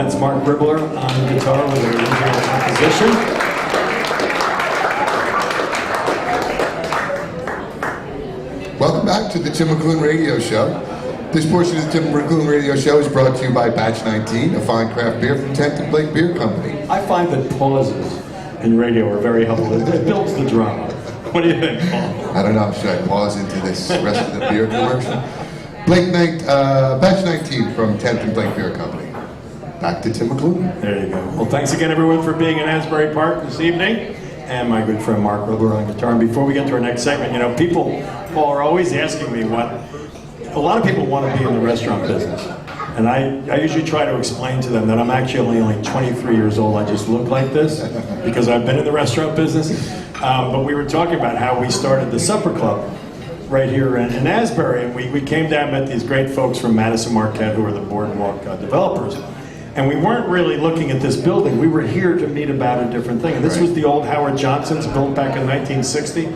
That's Mark Ribbler on guitar with an original composition. Welcome back to the Tim McLoone Radio Show. This portion of the Tim McLoone Radio Show is brought to you by Batch 19, a fine craft beer from Tent and Blake Beer Company. I find that pauses in radio are very helpful. It builds the drama. What do you think, Paul? I don't know, should I pause into this rest of the beer commercial? Batch 19 from Tent and Blake Beer Company. Back to Tim McLoone. There you go. Well, thanks again, everyone, for being in Asbury Park this evening. And my good friend Mark Ribbler on guitar. And before we get to our next segment, you know, people, Paul, are always asking me a lot of people want to be in the restaurant business. And I usually try to explain to them that I'm actually only 23 years old. I just look like this because I've been in the restaurant business. But we were talking about how we started the Supper Club right here in Asbury. And we came down and met these great folks from Madison Marquette who are the Boardwalk developers. And we weren't really looking at this building. We were here to meet about a different thing. And this was the old Howard Johnson's, built back in 1960.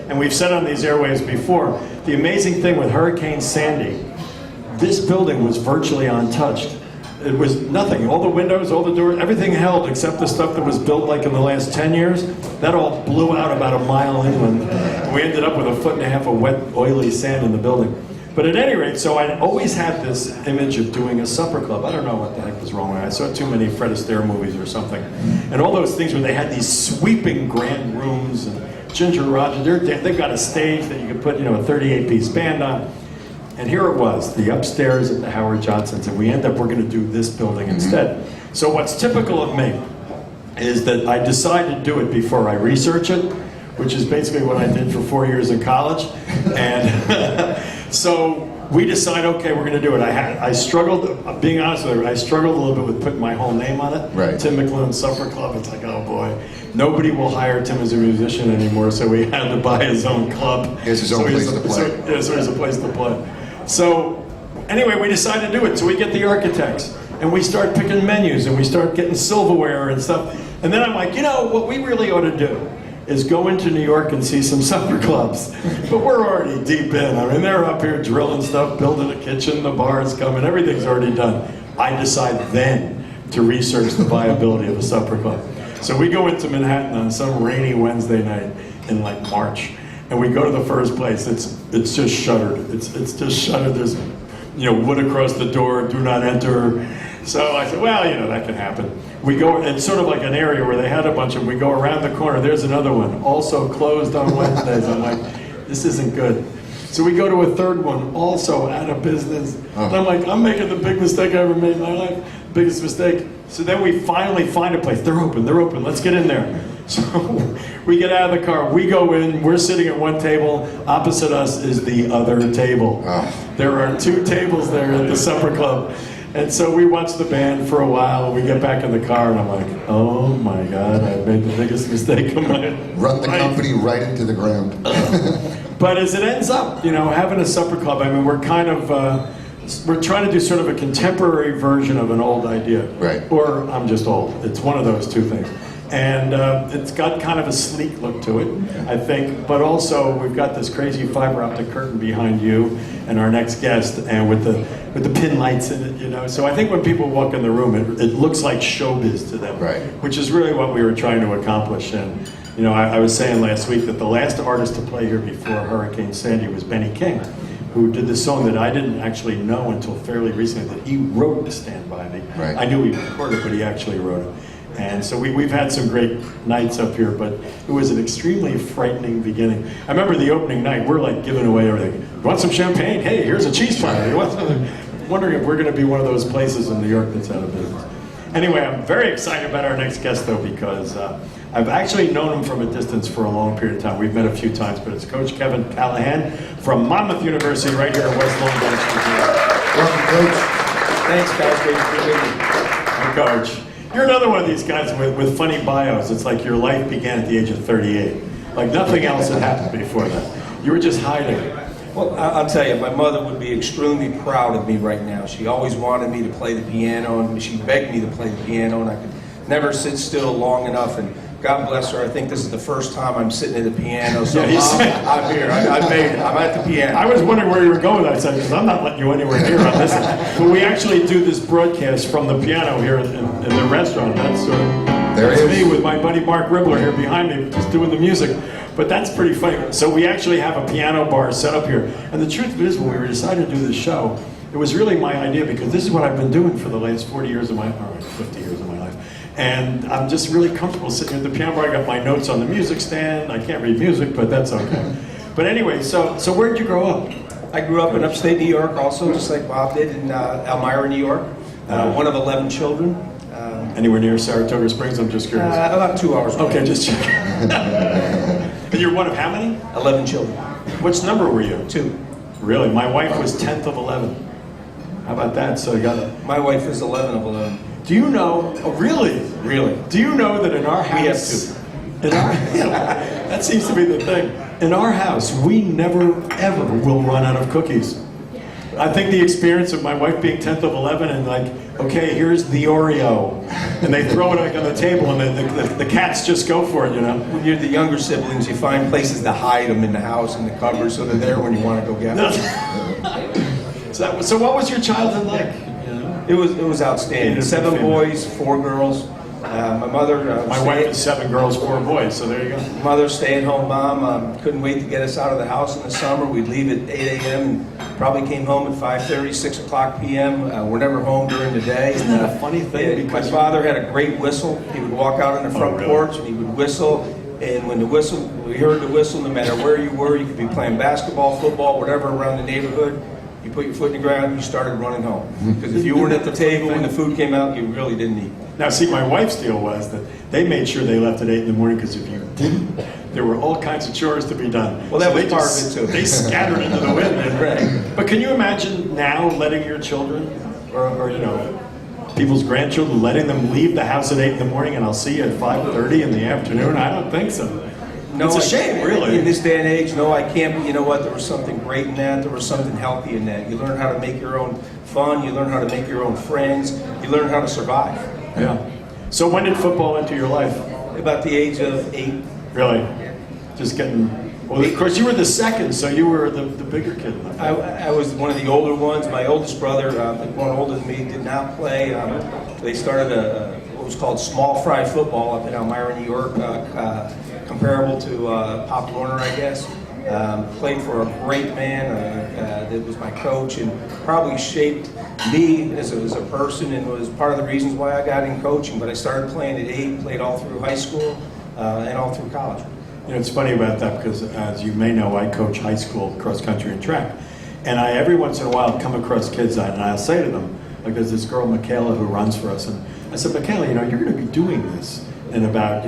And we've said on these airwaves before, the amazing thing with Hurricane Sandy, this building was virtually untouched. It was nothing. All the windows, all the doors, everything held except the stuff that was built like in the last 10 years. That all blew out about a mile inland. And we ended up with 1.5 foot of wet, oily sand in the building. But at any rate, so I always had this image of doing a supper club. I don't know what the heck was wrong with it. I saw too many Fred Astaire movies or something. And all those things where they had these sweeping grand rooms and Ginger Rogers, they've got a stage that you could put, you know, a 38-piece band on. And here it was, the upstairs at the Howard Johnson's, and we're going to do this building instead. So what's typical of me is that I decide to do it before I research it, which is basically what I did for 4 years in college. And so we decide, okay, we're going to do it. I struggled, being honest with you, I struggled a little bit with putting my whole name on it. Right. Tim McLoone Supper Club. It's like, oh boy, nobody will hire Tim as a musician anymore, so we had to buy his own club. He has his own place to play. So there's a place to play. So anyway, we decided to do it. So we get the architects, and we start picking menus, and we start getting silverware and stuff. And then I'm like, you know, what we really ought to do is go into New York and see some supper clubs. But we're already deep in. I mean, they're up here drilling stuff, building a kitchen, the bar's coming, everything's already done. I decide then to research the viability of a supper club. So we go into Manhattan on some rainy Wednesday night in like March, and we go to the first place. It's just shuttered. It's just shuttered. There's, you know, wood across the door, do not enter. So I said, well, you know, that can happen. We go, it's sort of like an area where they had a bunch of, we go around the corner, there's another one, also closed on Wednesdays. I'm like, this isn't good. So we go to a third one, also out of business. And I'm like, I'm making the big mistake I ever made in my life, biggest mistake. So then we finally find a place. They're open, let's get in there. So we get out of the car, we go in, we're sitting at one table, opposite us is the other table. There are 2 tables there at the supper club. And so we watch the band for a while, and we get back in the car, and I'm like, oh my God, I made the biggest mistake of my life. Run the company right into the ground. But as it ends up, you know, having a supper club, I mean, we're kind of, we're trying to do sort of a contemporary version of an old idea. Right. Or I'm just old. It's one of those 2 things. And it's got kind of a sleek look to it, I think. But also, we've got this crazy fiber optic curtain behind you and our next guest, and with the pin lights in it, you know. So I think when people walk in the room, it looks like showbiz to them, right. Which is really what we were trying to accomplish. And you know, I was saying last week that the last artist to play here before Hurricane Sandy was Benny King, who did this song that I didn't actually know until fairly recently, that he wrote Stand By Me. Right. I knew he recorded it, but he actually wrote it. And so we've had some great nights up here, but it was an extremely frightening beginning. I remember the opening night, we're like giving away everything. You want some champagne? Hey, here's a cheese pie. You want something? Wondering if we're going to be one of those places in New York that's out of business. Anyway, I'm very excited about our next guest, though, because I've actually known him from a distance for a long period of time. We've met a few times, but it's Coach Kevin Callahan from Monmouth University right here in West Long Beach, Virginia. Welcome, Coach. Thanks, guys. Great to be with you. Hey, Coach. You're another one of these guys with funny bios. It's like your life began at the age of 38. Like nothing else had happened before that. You were just hiding. Well, I'll tell you, my mother would be extremely proud of me right now. She always wanted me to play the piano, and she begged me to play the piano, and I could never sit still long enough and God bless her. I think this is the first time I'm sitting at the piano, so Yeah, I'm here. I made it. I'm at the piano. I was wondering where you were going with that. I said, because I'm not letting you anywhere near on this. But we actually do this broadcast from the piano here in the restaurant. That's There he me is. with my buddy Mark Ribbler here behind me, just doing the music. But that's pretty funny. So we actually have a piano bar set up here. And the truth of it is, when we were deciding to do this show, it was really my idea because this is what I've been doing for the last 40 years of my, or 50 years of my life. And I'm just really comfortable sitting at the piano bar. I got my notes on the music stand. I can't read music, but that's okay. But anyway, so where did you grow up? I grew up in upstate New York, also, just like Bob did, in Elmira, New York. One of 11 children. Anywhere near Saratoga Springs? I'm just curious. About 2 hours away. Okay, just checking. And you're one of how many? 11 children. Which number were you? 2. Really? My wife was 10th of 11. How about that? So you got it. My wife is 11 of 11. Do you know? Oh, really? Really? Do you know that in our house? We have 2. In our, that seems to be the thing. In our house, we never ever will run out of cookies. I think the experience of my wife being 10th of 11 and like, okay, here's the Oreo, and they throw it like on the table, and the cats just go for it, you know. When you're the younger siblings, you find places to hide them in the house, in the cupboard, so they're there when you want to go get them. So what was your childhood like? It was outstanding. 7 boys, 4 girls. My mother. My wife is 7 girls, 4 boys. So there you go. Mother, stay-at-home mom. Couldn't wait to get us out of the house in the summer. We'd leave at 8 a.m. and probably came home at 5:30, 6 o'clock p.m. We're never home during the day. Isn't that a funny thing? My father had a great whistle. He would walk out on the front really? porch and he would whistle. And when we heard the whistle, no matter where you were, you could be playing basketball, football, whatever around the neighborhood. You put your foot in the ground, you started running home. Because if you weren't at the table when the food came out, you really didn't eat. Now, see, my wife's deal was that they made sure they left at 8 in the morning because if you didn't, there were all kinds of chores to be done. Well, that was they part of it, too. They scattered into the wind. Right. But can you imagine now letting your children, or you know, people's grandchildren, letting them leave the house at 8 in the morning and I'll see you at 5:30 in the afternoon? I don't think so. No, It's a shame, really. In this day and age, no, I can't. But you know what? There was something great in that. There was something healthy in that. You learn how to make your own fun. You learn how to make your own friends. You learn how to survive. Yeah. So when did football enter your life? About the age of 8. Really? Just getting... Well, of course, you were the second, so you were the bigger kid. I was one of the older ones. My oldest brother, one older than me, did not play. They started what was called small fry football up in Elmira, New York, comparable to Pop Warner, I guess. Played for a great man that was my coach and probably shaped me as a person and was part of the reasons why I got in coaching. But I started playing at 8, played all through high school and all through college. You know, it's funny about that because, as you may know, I coach high school cross country and track. And I, every once in a while, come across kids and I'll say to them, like there's this girl, Michaela, who runs for us. And I said, Michaela, you know, you're going to be doing this in about,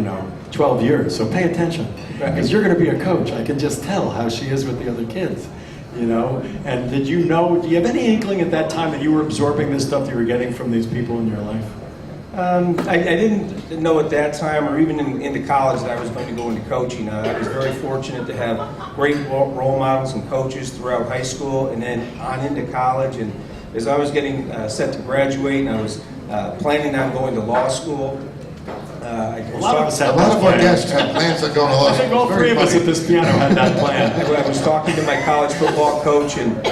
12 years. So pay attention because you're going to be a coach. I can just tell how she is with the other kids, And do you have any inkling at that time that you were absorbing this stuff that you were getting from these people in your life? I didn't know at that time, or even into college, that I was going to go into coaching. I was very fortunate to have great role models and coaches throughout high school, and then on into college. And as I was getting set to graduate, and I was planning on going to law school. A lot of our guests have plans on going to law I think all 3 of us at this piano had that plan. I was talking to my college football coach, and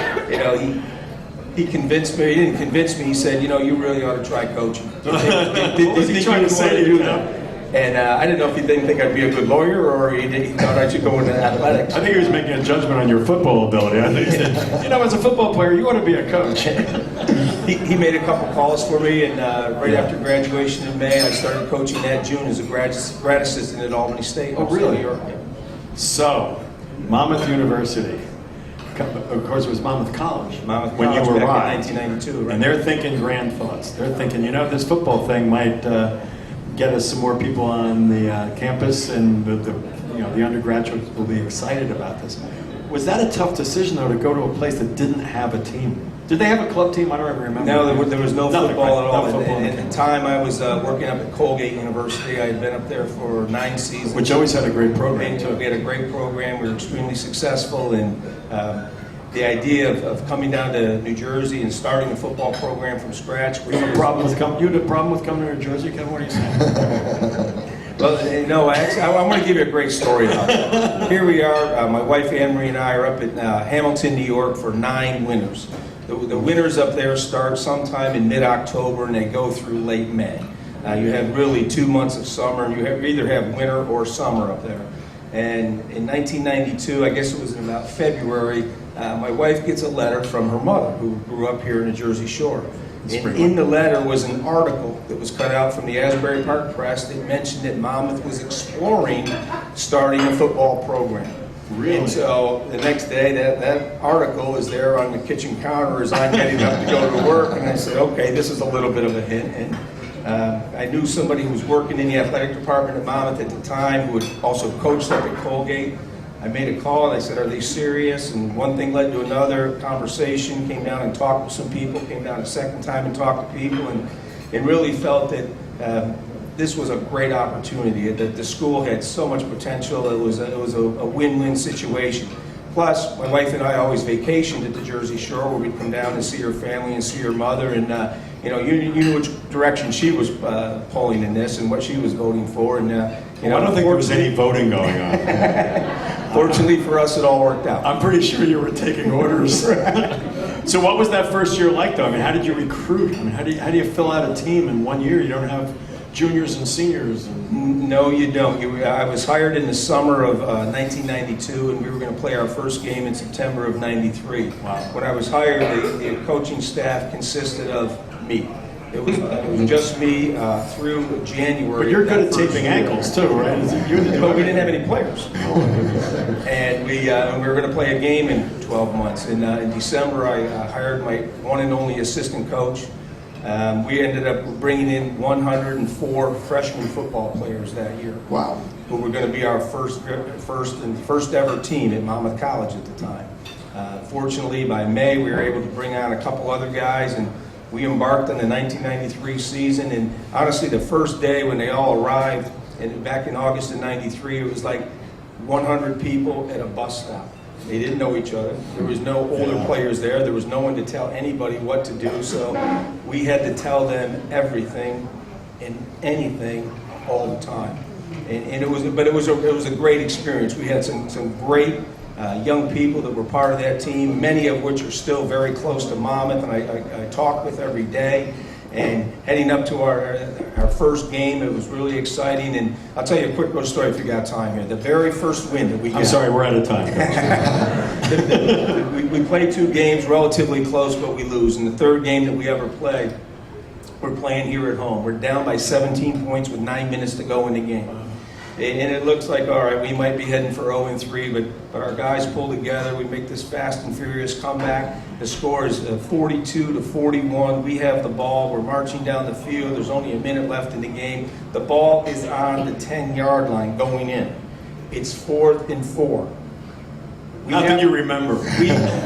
he convinced me. He didn't convince me. He said, you really ought to try coaching. What was he trying to say to you now? And I didn't know if he didn't think I'd be a good lawyer or he thought I should go into athletics. I think he was making a judgment on your football ability. I think he said, as a football player, you ought to be a coach. He made a couple calls for me, and right after graduation in May, I started coaching that June as a grad assistant at Albany State. Oh, really? New York. So, Monmouth University. Of course, it was Monmouth College. Monmouth when College you back arrived. in 1992. Right? And they're thinking grand thoughts. They're thinking, this football thing might get us some more people on the campus, and the undergraduates will be excited about this. Was that a tough decision, though, to go to a place that didn't have a team? Did they have a club team? I don't ever remember. No, there was no Nothing, football right? at all. No football. At the time, I was working up at Colgate University. I had been up there for 9 seasons. Which always had a great program, too. We had a great program. We were extremely successful, and the idea of coming down to New Jersey and starting a football program from scratch. You had a problem with coming to New Jersey, Kevin? What are you saying? Well, actually, I want to give you a great story about that. Here we are, my wife Anne-Marie and I are up at Hamilton, New York for 9 winters. The winters up there start sometime in mid-October and they go through late May. You have really 2 months of summer, and you either have winter or summer up there. And in 1992, I guess it was in about February, my wife gets a letter from her mother, who grew up here in the Jersey Shore. And in the letter was an article that was cut out from the Asbury Park Press that mentioned that Monmouth was exploring starting a football program. Really? And so the next day, that article was there on the kitchen counter as I'm getting up to go to work, and I said, okay, this is a little bit of a hint. And I knew somebody who was working in the athletic department at Monmouth at the time who had also coached up at Colgate. I made a call and I said, are they serious? And one thing led to another. Conversation, came down and talked with some people, came down a second time and talked to people, and really felt that this was a great opportunity. That the school had so much potential. It was a win-win situation. Plus, my wife and I always vacationed at the Jersey Shore, where we'd come down and see her family and see her mother, and you knew which direction she was pulling in this and what she was voting for. And I don't think there was any voting going on. Fortunately for us, it all worked out. I'm pretty sure you were taking orders. So what was that first year like, though? I mean, how did you recruit? I mean, how do you fill out a team in 1 year? You don't have juniors and seniors. No, you don't. I was hired in the summer of 1992, and we were going to play our first game in September of '93. Wow. When I was hired, the coaching staff consisted of me. It was just me through January. But you're good at taping ankles too, right? But we didn't have any players. And we were going to play a game in 12 months. In December, I hired my one and only assistant coach. We ended up bringing in 104 freshman football players that year. Wow. Who were going to be our first ever team at Monmouth College at the time. Fortunately, by May, we were able to bring on a couple other guys, and we embarked on the 1993 season. And honestly, the first day when they all arrived, and back in August of '93, it was like 100 people at a bus stop. They didn't know each other. There was no older players there. There was no one to tell anybody what to do. So we had to tell them everything and anything all the time. And it was a great experience. We had some great young people that were part of that team, many of which are still very close to Monmouth, and I talk with every day. And heading up to our first game, it was really exciting. And I'll tell you a quick little story if you got time here. The very first win that we got. I'm sorry, we're out of time. we played 2 games relatively close, but we lose. And the third game that we ever played, we're playing here at home. We're down by 17 points with 9 minutes to go in the game. And it looks like, all right, we might be heading for 0-3, but our guys pull together. We make this fast and furious comeback. The score is 42-41. We have the ball. We're marching down the field. There's only a minute left in the game. The ball is on the 10-yard line going in. It's 4th and 4. How can you remember?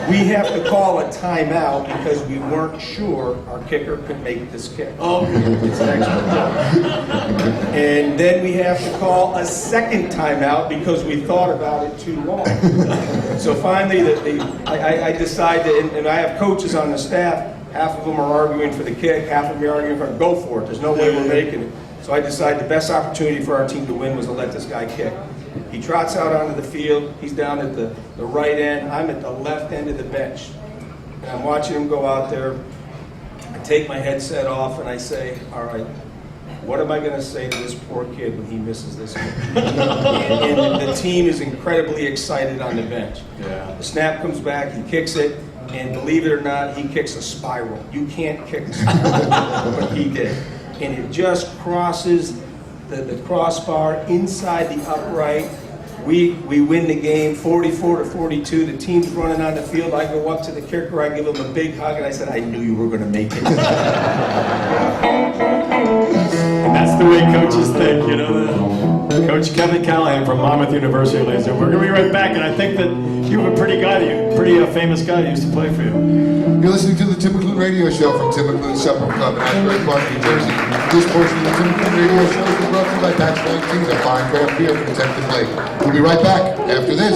We have to call a timeout because we weren't sure our kicker could make this kick. Oh, It's an extra point. And then we have to call a second timeout because we thought about it too long. So finally, I decided, and I have coaches on the staff, half of them are arguing for the kick, half of them are arguing for go for it. There's no way we're making it. So I decided the best opportunity for our team to win was to let this guy kick. He trots out onto the field. He's down at the right end. I'm at the left end of the bench. And I'm watching him go out there. I take my headset off and I say, all right, what am I going to say to this poor kid when he misses this kick? and the team is incredibly excited on the bench. Yeah. The snap comes back, he kicks it, and believe it or not, he kicks a spiral. You can't kick a spiral, but he did. And it just crosses the crossbar inside the upright. We win the game 44-42. The team's running on the field. I go up to the kicker. I give him a big hug, and I said, I knew you were going to make it. That's the way coaches think, you know that. Coach Kevin Callahan from Monmouth University, ladies and gentlemen. We're going to be right back, and I think that you have a pretty famous guy who used to play for you. You're listening to the Tim McLoone Radio Show from Tim McLoone Supper Club in Asbury Park, New Jersey. This portion of the Tim McLoone Radio Show is brought to you by Batch 19, a fine craft beer from 10th and Lake. We'll be right back after this.